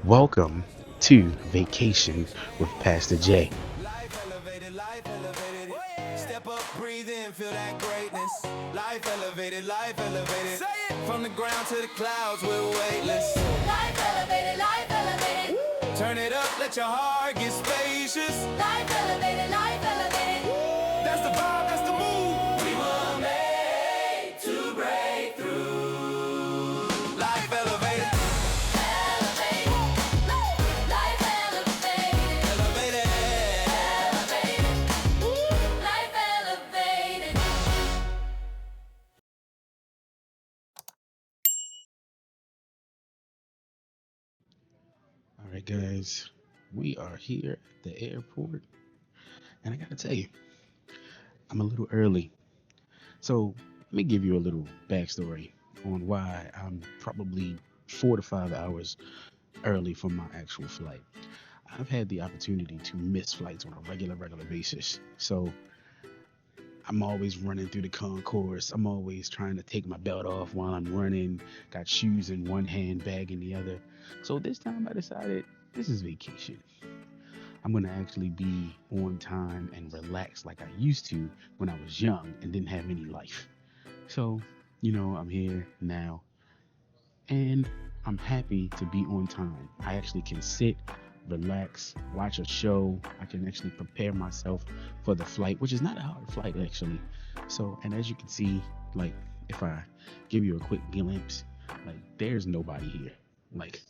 Welcome to Vacation with Pastor J. Life elevated, life elevated. Step up, breathe in, feel that greatness. Life elevated, life elevated. Say it. From the ground to the clouds, we're weightless. Life elevated, life elevated. Turn it up, let your heart get spacious. Life elevated, life elevated. That's the vibe, that's the move. We were made to break through. Life elevated. Life elevated. Elevated. Life elevated. All right, guys, we are here at the airport, and I gotta tell you, I'm a little early. So, let me give you a little backstory on why I'm probably 4 to 5 hours early from my actual flight. I've had the opportunity to miss flights on a regular basis. So, I'm always running through the concourse. I'm always trying to take my belt off while I'm running. Got shoes in one hand, bag in the other. So this time I decided this is vacation. I'm gonna actually be on time and relax like I used to when I was young and didn't have any life. So, I'm here now and I'm happy to be on time. I actually can sit, relax, watch a show. I can actually prepare myself for the flight, which is not a hard flight actually. So, and as you can see, like if I give you a quick glimpse, like there's nobody here. Like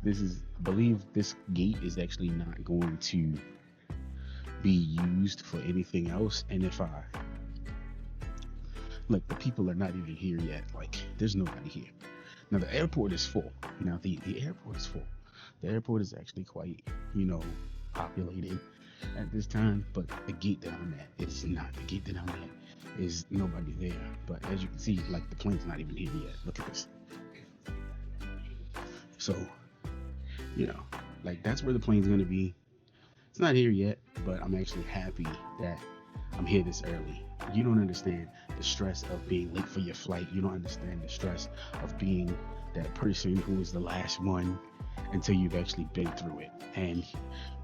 this is, I believe this gate is actually not going to be used for anything else. And if I look, the people are not even here yet. Like there's nobody here. Now the airport is full. Now the airport is full. The airport is actually quite, you know, populated at this time, but the gate that I'm at is not. The gate that I'm at is nobody there. But as you can see, like the plane's not even here yet. Look at this. So, you know, like that's where the plane's gonna be. It's not here yet, but I'm actually happy that I'm here this early. You don't understand the stress of being late for your flight. You don't understand the stress of being that person who is the last one until you've actually been through it. And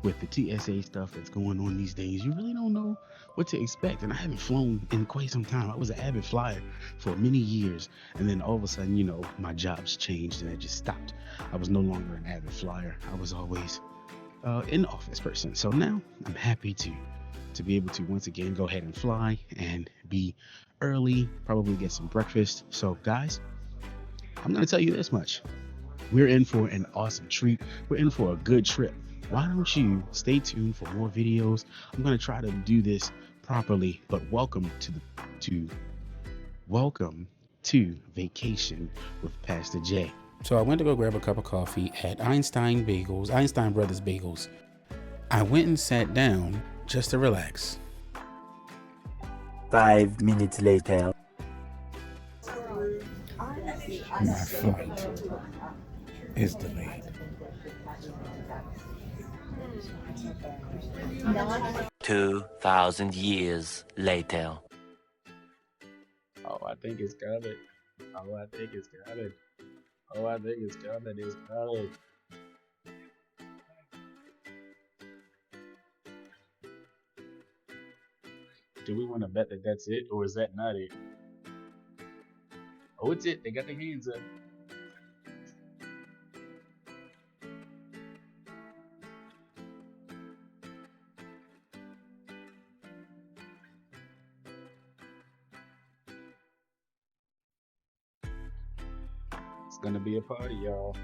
with the TSA stuff that's going on these days, you really don't know what to expect. And I haven't flown in quite some time. I was an avid flyer for many years. And then all of a sudden, my job's changed and I just stopped. I was no longer an avid flyer. I was always an office person. So now I'm happy to be able to once again go ahead and fly and be early, probably get some breakfast. So guys, I'm gonna tell you this much. We're in for an awesome treat. We're in for a good trip. Why don't you stay tuned for more videos? I'm gonna try to do this properly, but to welcome to Vacation with Pastor J. So I went to go grab a cup of coffee at Einstein Brothers Bagels. I went and sat down just to relax. 5 minutes later. My flight is delayed. 2,000 years later. Oh, I think it's coming. Oh, I think it's coming. Oh, I think it's coming. It's coming. Do we want to bet that that's it, or is that not it? Oh, it's it. They got their hands up. It's gonna be a party, y'all.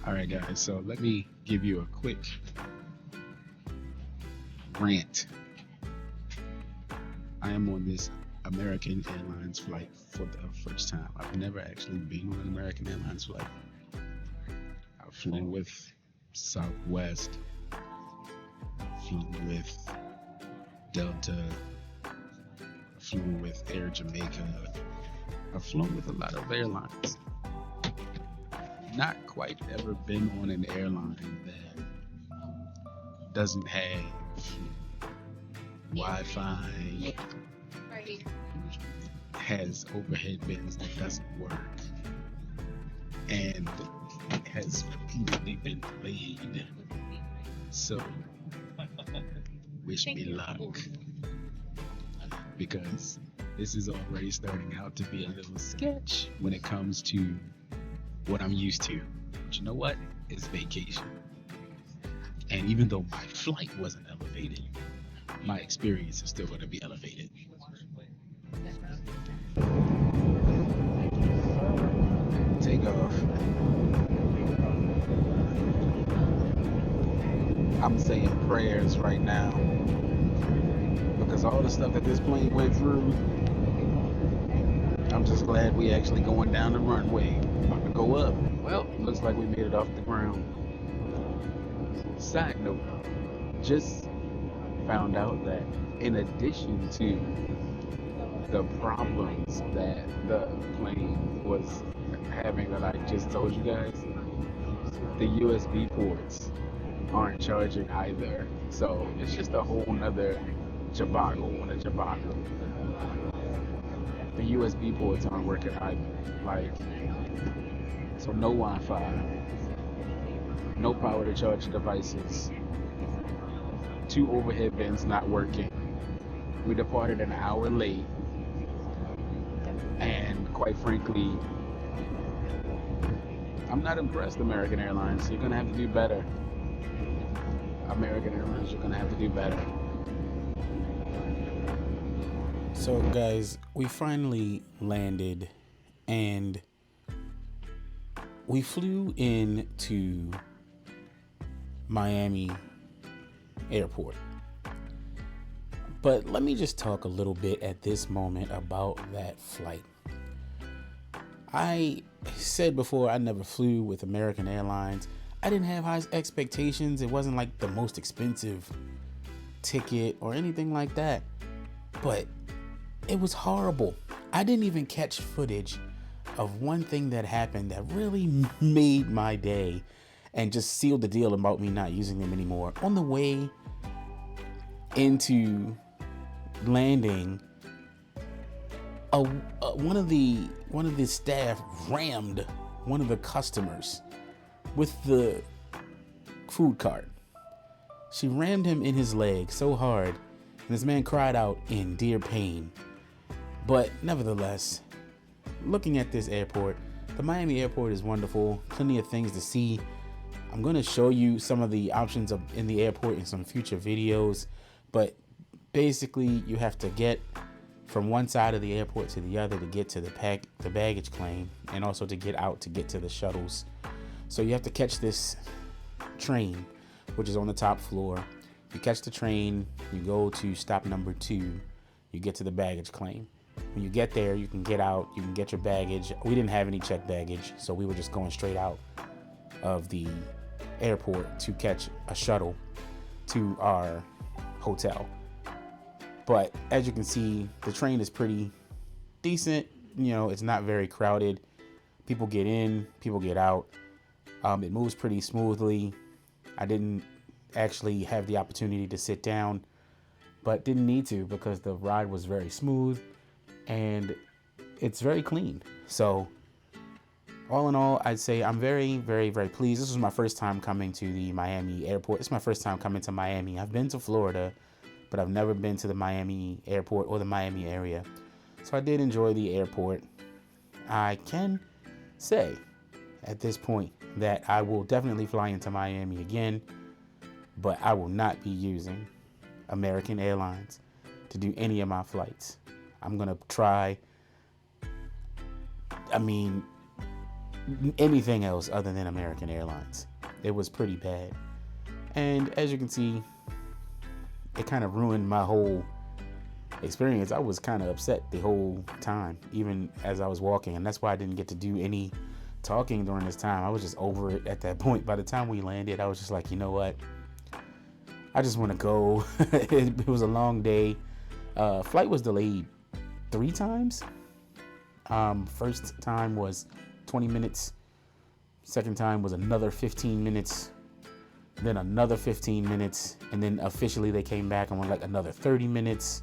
All right, guys. So let me give you a quick rant. I am on this American Airlines flight for the first time. I've never actually been on an American Airlines flight. I've flown with Southwest, flown with Delta, flown with Air Jamaica. I've flown with a lot of airlines. Not quite ever been on an airline that doesn't have Wi-Fi, has overhead bins that doesn't work, and has repeatedly been delayed. So, wish me luck, because this is already starting out to be a little sketch when it comes to what I'm used to. But you know what? It's vacation. And even though my flight wasn't elevated, my experience is still going to be elevated. Take off. I'm saying prayers right now, because all the stuff that this plane went through, I'm just glad we actually going down the runway. About to go up. Well, looks like we made it off the ground. Side note, just found out that in addition to the problems that the plane was having that I just told you guys, the USB ports aren't charging either. So it's just a whole nother debacle on a debacle. The USB ports aren't working either. So no Wi-Fi, no power to charge devices, 2 overhead bins not working. We departed an hour late, and quite frankly, I'm not impressed, American Airlines. You're gonna have to do better. American Airlines, you're gonna have to do better. So guys, we finally landed, and we flew into Miami Airport. But let me just talk a little bit at this moment about that flight. I said before, I never flew with American Airlines. I didn't have high expectations. It wasn't like the most expensive ticket or anything like that. But it was horrible. I didn't even catch footage of one thing that happened that really made my day and just sealed the deal about me not using them anymore. On the way into landing, one of the staff rammed one of the customers with the food cart. She rammed him in his leg so hard, and this man cried out in dear pain. But nevertheless, looking at this airport, the Miami airport is wonderful. Plenty of things to see. I'm going to show you some of the options in the airport in some future videos, but basically you have to get from one side of the airport to the other to get to the baggage claim, and also to get out to get to the shuttles. So you have to catch this train, which is on the top floor. You catch the train, you go to stop number 2, you get to the baggage claim. When you get there, you can get out, you can get your baggage. We didn't have any checked baggage, so we were just going straight out of the airport to catch a shuttle to our hotel. But as you can see, the train is pretty decent. You know, it's not very crowded. People get in, people get out. It moves pretty smoothly. I didn't actually have the opportunity to sit down, but didn't need to because the ride was very smooth and it's very clean. So all in all, I'd say I'm very, very, very pleased. This was my first time coming to the Miami airport. It's my first time coming to Miami. I've been to Florida, but I've never been to the Miami airport or the Miami area. So I did enjoy the airport. I can say at this point that I will definitely fly into Miami again, but I will not be using American Airlines to do any of my flights. I'm going to try, anything else other than American Airlines. It was pretty bad. And as you can see, it kind of ruined my whole experience, I was kind of upset the whole time, even as I was walking. And that's why I didn't get to do any talking during this time. I was just over it at that point. By the time we landed, I was just like, you know what? I just want to go. It was a long day. Flight was delayed 3 times. First time was 20 minutes. Second time was another 15 minutes. Then another 15 minutes. And then officially they came back and were like another 30 minutes.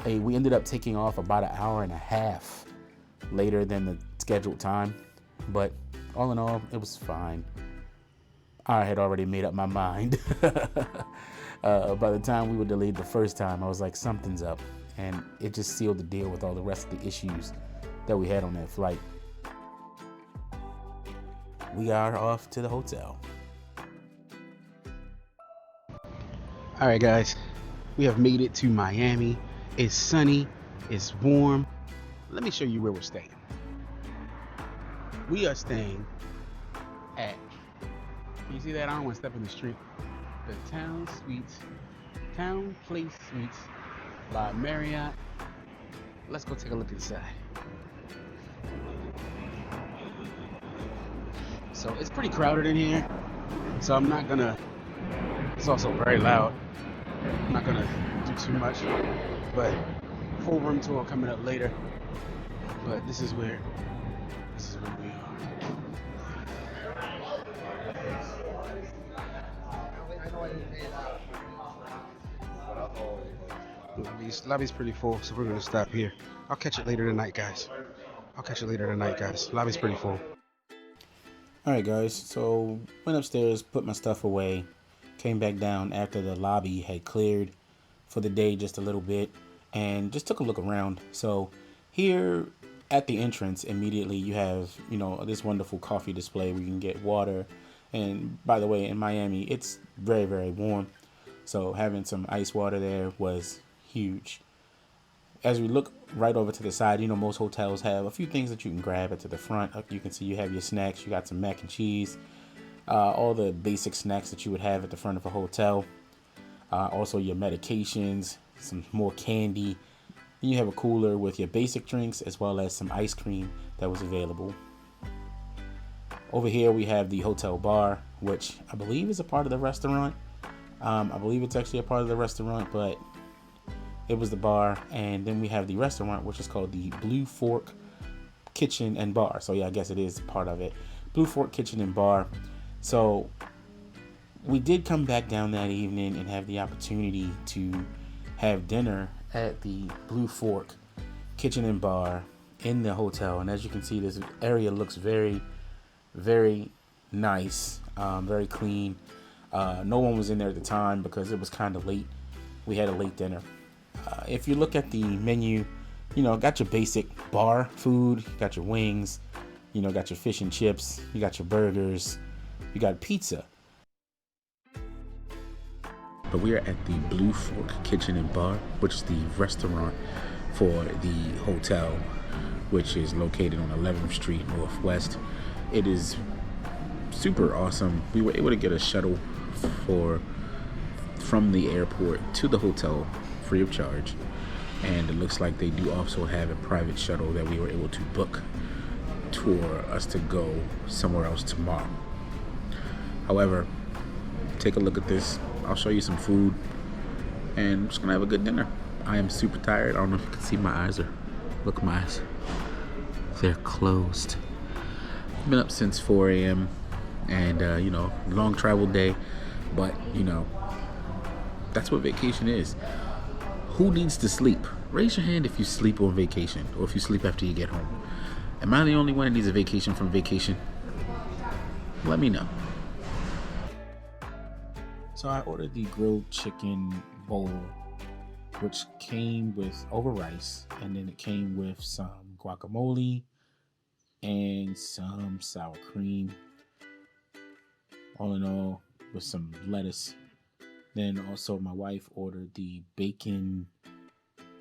We ended up taking off about an hour and a half later than the scheduled time. But all in all, it was fine. I had already made up my mind. By the time we were delayed the first time, I was like, something's up. And it just sealed the deal with all the rest of the issues that we had on that flight. We are off to the hotel. All right, guys, we have made it to Miami. It's sunny, it's warm. Let me show you where we're staying. We are staying at, can you see that? I don't want to step in the street. The TownePlace Suites by Marriott. Let's go take a look inside. So it's pretty crowded in here. So I'm not gonna, it's also very loud. I'm not gonna do too much, but full room tour coming up later. But this is where we are. Lobby's pretty full, so we're gonna stop here. I'll catch it later tonight, guys. Lobby's pretty full. All right, guys. So went upstairs, put my stuff away, came back down after the lobby had cleared for the day just a little bit, and just took a look around. So here at the entrance, immediately you have, this wonderful coffee display where you can get water. And by the way, in Miami, it's very, very warm. So having some ice water there was huge. As we look right over to the side, most hotels have a few things that you can grab at to the front. You can see you have your snacks. You got some mac and cheese, all the basic snacks that you would have at the front of a hotel. Also your medications, some more candy. Then you have a cooler with your basic drinks as well as some ice cream that was available. Over here we have the hotel bar, which I believe is a part of the restaurant. I believe it's actually a part of the restaurant, but it was the bar. And then we have the restaurant, which is called the Blue Fork Kitchen and Bar. So yeah, I guess it is part of it. Blue Fork Kitchen and Bar. So we did come back down that evening and have the opportunity to have dinner at the Blue Fork Kitchen and Bar in the hotel. And as you can see, this area looks very, very nice, very clean. No one was in there at the time because it was kind of late. We had a late dinner. If you look at the menu, got your basic bar food, you got your wings, got your fish and chips, you got your burgers, you got pizza. But we are at the Blue Fork Kitchen and Bar, which is the restaurant for the hotel, which is located on 11th Street Northwest. It is super awesome. We were able to get a shuttle from the airport to the hotel free of charge, and it looks like they do also have a private shuttle that we were able to book for us to go somewhere else tomorrow. However, take a look at this. I'll show you some food, and I'm just gonna have a good dinner. I am super tired. I don't know if you can see my eyes. Look at my eyes. They're closed. I've been up since 4 a.m. and long travel day, but that's what vacation is. Who needs to sleep? Raise your hand if you sleep on vacation or if you sleep after you get home. Am I the only one that needs a vacation from vacation? Let me know. So I ordered the grilled chicken bowl, which came with over rice, and then it came with some guacamole and some sour cream. All in all, with some lettuce. Then also my wife ordered the bacon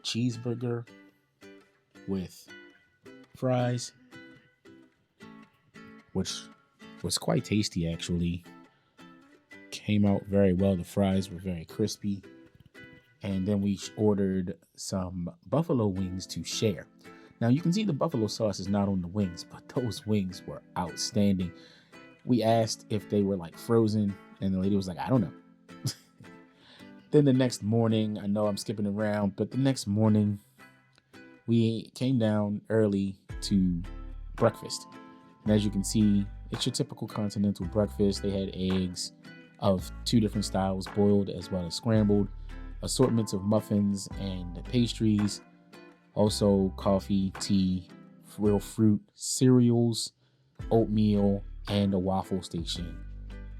cheeseburger with fries, which was quite tasty actually. Came out very well. The fries were very crispy. And then we ordered some buffalo wings to share. Now you can see the buffalo sauce is not on the wings, but those wings were outstanding. We asked if they were like frozen, and the lady was like, I don't know. Then the next morning, I know I'm skipping around, but the next morning we came down early to breakfast. And as you can see, it's your typical continental breakfast. They had eggs of 2 different styles, boiled as well as scrambled, assortments of muffins and pastries, also coffee, tea, real fruit, cereals, oatmeal, and a waffle station.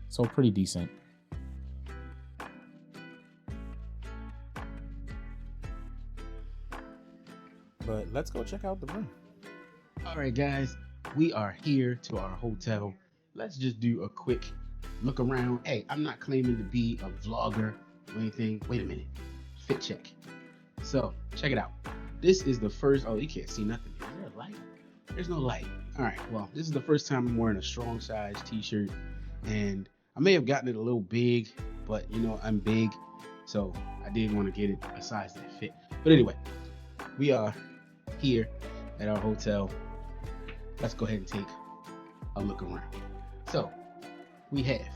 So pretty decent. But let's go check out the room. All right, guys, we are here to our hotel. Let's just do a quick look around. Hey, I'm not claiming to be a vlogger or anything. Wait a minute. Fit check. So, check it out. This is the first. Oh, you can't see nothing. Is there a light? There's no light. All right, well, this is the first time I'm wearing a strong size t-shirt, and I may have gotten it a little big, but you know, I'm big, so I did want to get it a size that fit. But anyway, we are here at our hotel. Let's go ahead and take a look around. So we have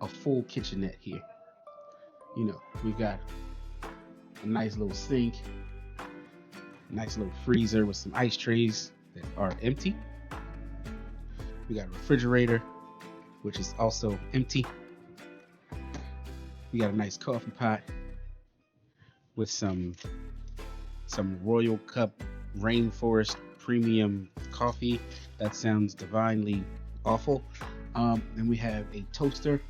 a full kitchenette here. You know, we've got a nice little sink, nice little freezer with some ice trays that are empty. We got a refrigerator, which is also empty. We got a nice coffee pot with some Royal Cup Rainforest Premium coffee. That sounds divinely awful. And we have a toaster.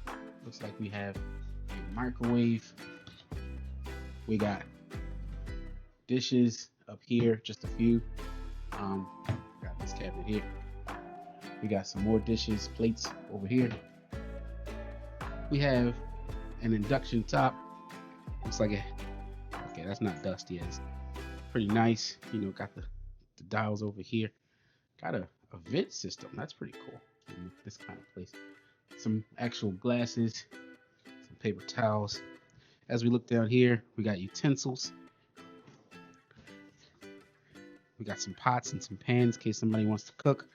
Looks like we have a microwave. We got dishes up here, just a few. Got this cabinet here. We got some more dishes, plates over here. We have an induction top. Looks like okay, that's not dusty. It's pretty nice. You know, got the dials over here. Got a vent system. That's pretty cool in this kind of place. Some actual glasses, some paper towels. As we look down here, we got utensils. We got some pots and some pans in case somebody wants to cook.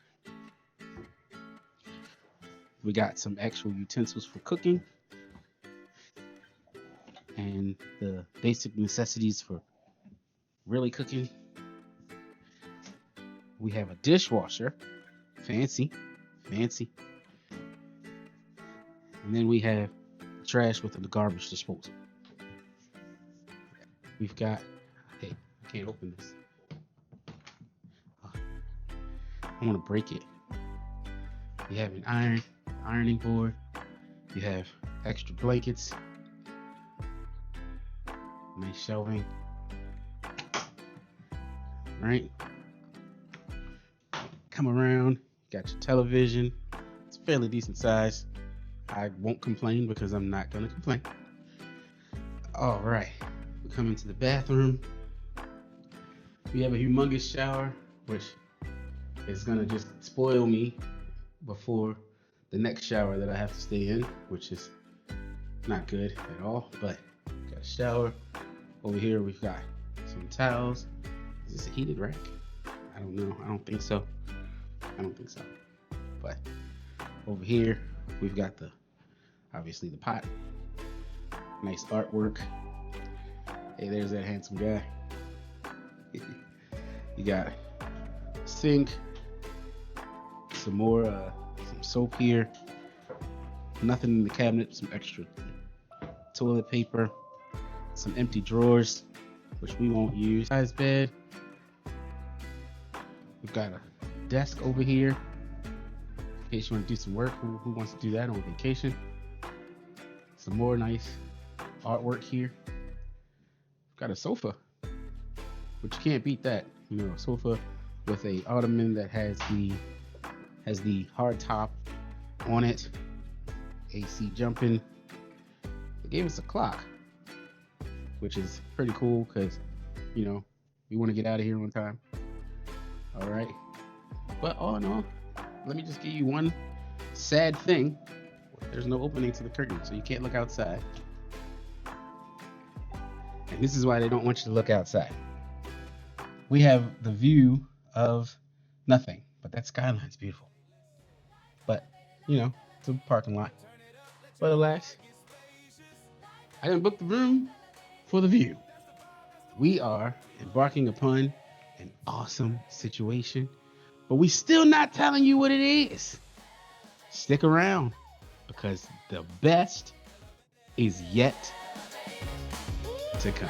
We got some actual utensils for cooking. And the basic necessities for really cooking. We have a dishwasher. Fancy. And then we have trash with the garbage disposal. We've got, hey, I can't open this. I want to break it. You have an ironing board. You have extra blankets. Nice shelving. Right. Come around. Got your television. It's fairly decent size. I won't complain because I'm not gonna complain. All right. We come into the bathroom. We have a humongous shower, which is gonna just spoil me before the next shower that I have to stay in, which is not good at all. But got a shower. Over here we've got some towels. Is this a heated rack? I don't know. I don't think so. But over here we've got obviously the pot. Nice artwork. Hey, there's that handsome guy. You got sink, some soap here. Nothing in the cabinet, some extra toilet paper, some empty drawers, which we won't use. Size bed. We've got a desk over here in case you want to do some work. Who wants to do that on vacation? Some more nice artwork here. We've got a sofa, which you can't beat that. You know, a sofa with a ottoman that has the hard top on it. AC jumping. They gave us a clock, which is pretty cool because, you know, we want to get out of here on time. All right. But all in all, let me just give you one sad thing. There's no opening to the curtain, so you can't look outside. And this is why they don't want you to look outside. We have the view of nothing, but that skyline's beautiful. But, it's a parking lot. But alas, I didn't book the room for the view. We are embarking upon an awesome situation, but we still not telling you what it is. Stick around, because the best is yet to come.